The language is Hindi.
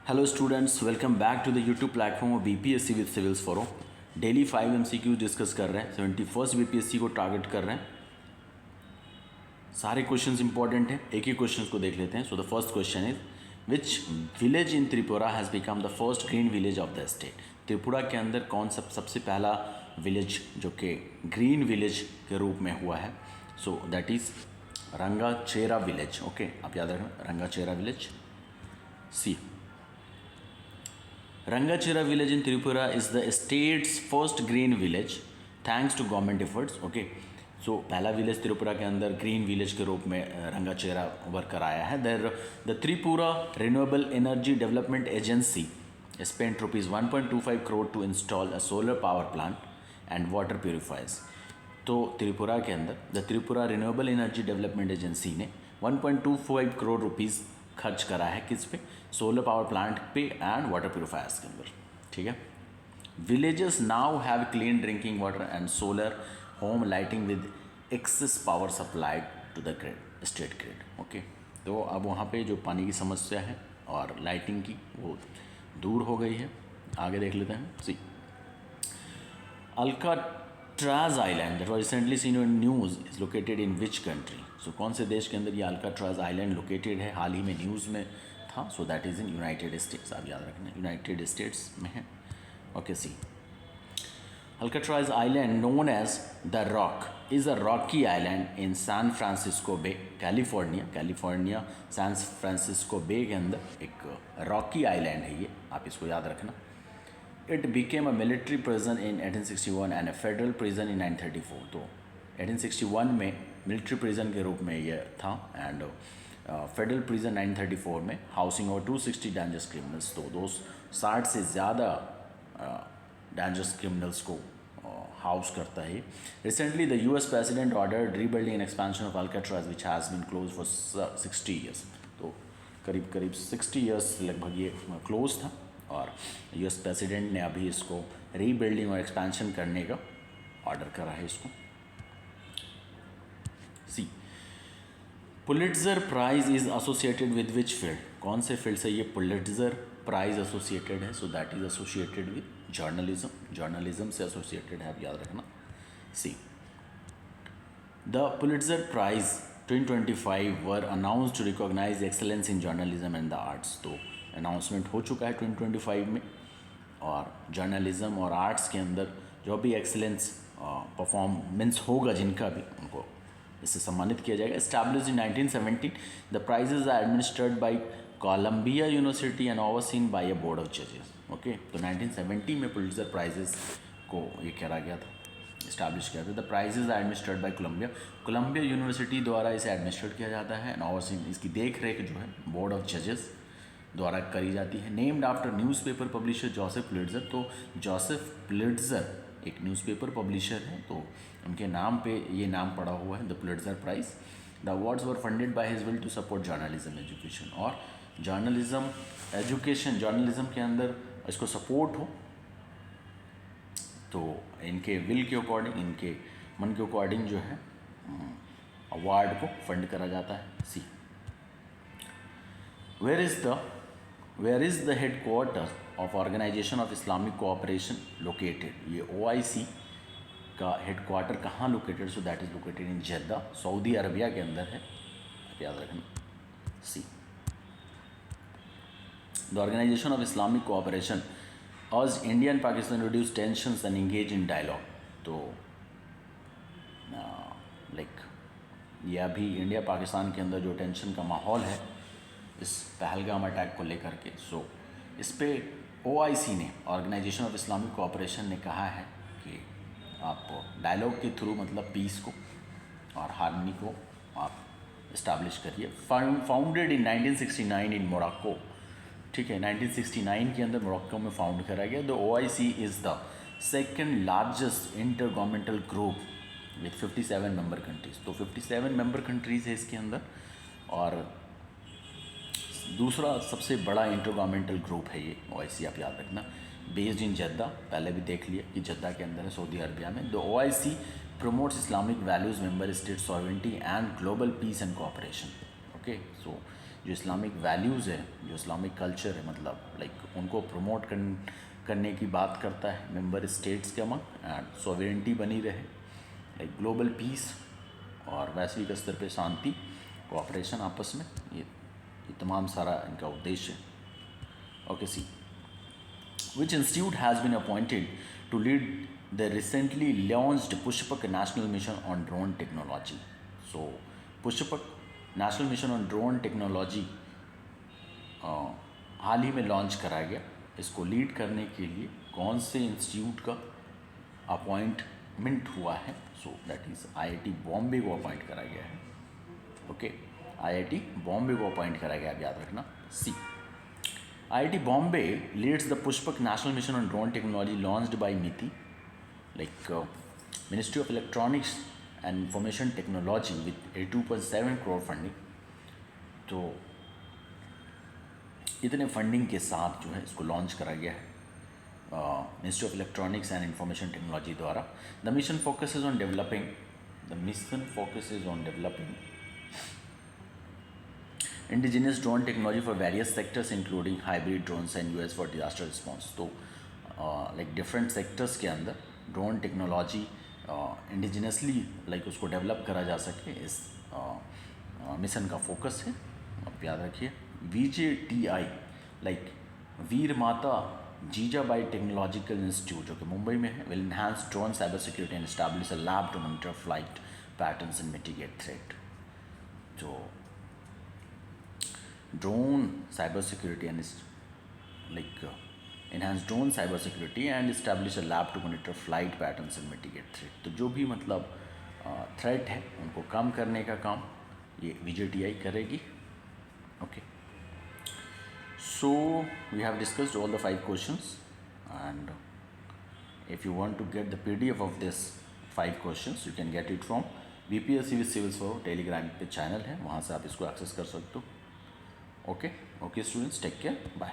Hello students, welcome back to the YouTube platform of BPSC with Civils Forum. Daily 5 MCQ discuss कर रहे हैं. 71st BPSC को टारगेट कर रहे हैं. सारे क्वेश्चंस इंपॉर्टेंट हैं. एक ही क्वेश्चंस को देख लेते हैं. So the first question is which village in Tripura has become the first green village of the state. Tripura के अंदर कौन सबसे पहला विलेज जो कि ग्रीन विलेज के रूप में हुआ है. So that is Rangachera village. Okay, आप याद रखना Rangachera village. See Rangachera village in Tripura is the state's first green village thanks to government efforts. Okay, so पहला विलेज त्रिपुरा के अंदर ग्रीन विलेज के रूप में रंगाचेरा उभर कर आया है. The Tripura renewable energy development agency spent rupees 1.25 crore to install a solar power plant and water purifiers. तो त्रिपुरा के अंदर the Tripura renewable energy development agency ने 1.25 करोड़ रुपीज़ खर्च करा है किस पे, सोलर पावर प्लांट पे एंड वाटर प्योरीफायर्स के अंदर. ठीक है. Villages now have clean drinking water and solar home lighting with excess power supplied to the grid, state grid. Okay, तो अब वहाँ पे जो पानी की समस्या है और लाइटिंग की वो दूर हो गई है. आगे देख लेते हैं. See Alcatraz island that was recently seen in news is located in which country. So कौन से देश के अंदर ये अल्काट्राज आइलैंड लोकेटेड है, हाल ही में न्यूज़ में था. So that is in United States. आप याद रखना यूनाइटेड स्टेट्स में है. Okay, see Alcatraz island known as the Rock is a rocky island in San Francisco Bay, California San Francisco Bay के अंदर एक रॉकी आइलैंड है ये, आप इसको याद रखना. It became a military prison in 1861 and a federal prison in 1934. तो 1861 में मिलिट्री प्रिजन के रूप में ये था एंड फेडरल प्रिजन 1934 में हाउसिंग और 260 डेंजरस क्रिमिनल्स. तो 260 से ज़्यादा डेंजरस क्रिमिनल्स को हाउस करता है. Recently the US president ordered rebuilding and expansion of Alcatraz which has been close for 60 years. तो करीब 60 ईयर्स लगभग ये क्लोज था और US प्रेसिडेंट ने अभी इसको रीबिल्डिंग और एक्सपेंशन करने का ऑर्डर करा है इसको. See Pulitzer prize is associated with which field. कौन से फील्ड से ये पुलिट्जर प्राइज एसोसिएटेड है. So that is associated with journalism. Journalism से एसोसिएटेड है, आप याद रखना. See the Pulitzer prize 2025 were announced to recognise excellence in journalism and the arts. तो अनाउंसमेंट हो चुका है 2025 में और जर्नलिज्म और आर्ट्स के अंदर जो भी एक्सेलेंस परफॉर्मेंस होगा जिनका भी, उनको इससे सम्मानित किया जाएगा. Established in 1917, the prizes are administered by Columbia University and overseen by a board of जजेस. ओके, तो 1970 में पुलिट्जर प्राइजेस को ये करा गया था, इस्टेब्लिश किया था. The prizes are administered by Columbia University द्वारा इसे एडमिनिस्ट्रेट किया जाता है एंड ओवरसीन, इसकी देख रेख जो है बोर्ड ऑफ जजेस द्वारा करी जाती है. Named after newspaper publisher Joseph Pulitzer. तो जोसेफ पुलिट्जर एक न्यूज़पेपर पब्लिशर है, तो उनके नाम पे ये नाम पड़ा हुआ है, the Pulitzer prize. The awards were funded by his will to support journalism education. और जर्नलिज्म एजुकेशन, जर्नलिज्म के अंदर इसको सपोर्ट हो तो इनके विल के अकॉर्डिंग, इनके मन के अकॉर्डिंग जो है अवार्ड को फंड करा जाता है. See where is the headquarter of Organisation of Islamic Cooperation located. ये OIC का हेडक्वार्टर कहाँ located. So that is located in Jeddah, Saudi Arabia के अंदर है, आप याद रखना. See the Organisation of Islamic Cooperation आज India and Pakistan reduce tensions and engage in dialogue. तो लाइक ये अभी इंडिया पाकिस्तान के अंदर जो टेंशन का माहौल है इस पहलगाम अटैक को लेकर के, सो इस पे OIC ने, ऑर्गेनाइजेशन ऑफ इस्लामिक कोऑपरेशन ने कहा है कि आप डायलॉग के थ्रू मतलब पीस को और हार्मनी को आप इस्टेब्लिश करिए. Founded in 1969 in Morocco. ठीक है, 1969 के अंदर मोरक्को में फाउंड करा गया. The OIC is the second largest inter governmental group with 57 member countries. तो 57 मेंबर कंट्रीज़ है इसके अंदर और दूसरा सबसे बड़ा इंटर गवर्नमेंटल ग्रुप है ये OIC, आप याद रखना. बेस्ड इन जद्दा, पहले भी देख लिया कि जद्दा के अंदर है, सऊदी अरबिया में. The OIC promotes Islamic values, member state sovereignty and global peace and cooperation. Okay, so जो इस्लामिक वैल्यूज़ है, जो इस्लामिक कल्चर है, मतलब लाइक उनको प्रमोट करने की बात करता है मेंबर स्टेट्स के अमंग, एंड सॉवरेनिटी बनी रहे, लाइक ग्लोबल पीस और वैश्विक स्तर पे शांति, कोऑपरेशन आपस में, ये तमाम सारा इनका उद्देश्य है। Okay, see which institute has been appointed to lead the recently launched Pushpak National Mission on Drone Technology. So, Pushpak National Mission on Drone Technology हाल ही में लॉन्च कराया गया। इसको लीड करने के लिए कौन से इंस्टीट्यूट का अपॉइंटमेंट हुआ है? So that is IIT Bombay को अपॉइंट करा गया है। ओके, IIT बॉम्बे को अपॉइंट करा गया, आप याद रखना। सी IIT Bombay leads the Pushpak National Mission on Drone Technology launched by MITI, like Ministry of Electronics and Information Technology with 82.7 crore funding। तो इतने फंडिंग के साथ जो है इसको लॉन्च करा गया है ministry of electronics and information technology द्वारा। The mission focuses on developing indigenous drone technology for various sectors including hybrid drones and US for disaster response। तो लाइक डिफरेंट सेक्टर्स के अंदर ड्रोन टेक्नोलॉजी इंडिजिनसली लाइक उसको डेवलप करा जा सके, इस मिशन का फोकस है। आप याद रखिए VJTI लाइक वीर माता जीजाबाई टेक्नोलॉजिकल इंस्टीट्यूट जो कि मुंबई में है, will enhance drone cyber security and establish a lab to monitor flight patterns and mitigate threat. जो drone cyber security and enhance drone cyber security and establish a lab to monitor flight patterns and mitigate threat। तो जो भी मतलब थ्रेट है उनको कम करने का काम ये VJTI करेगी। Okay, so we have discussed all the 5 questions, and if you want to get the PDF of this 5 questions you can get it from BPSC with Civils for Telegram पे चैनल है, वहाँ से आप इसको एक्सेस कर सकते हो। Okay, students, take care, bye।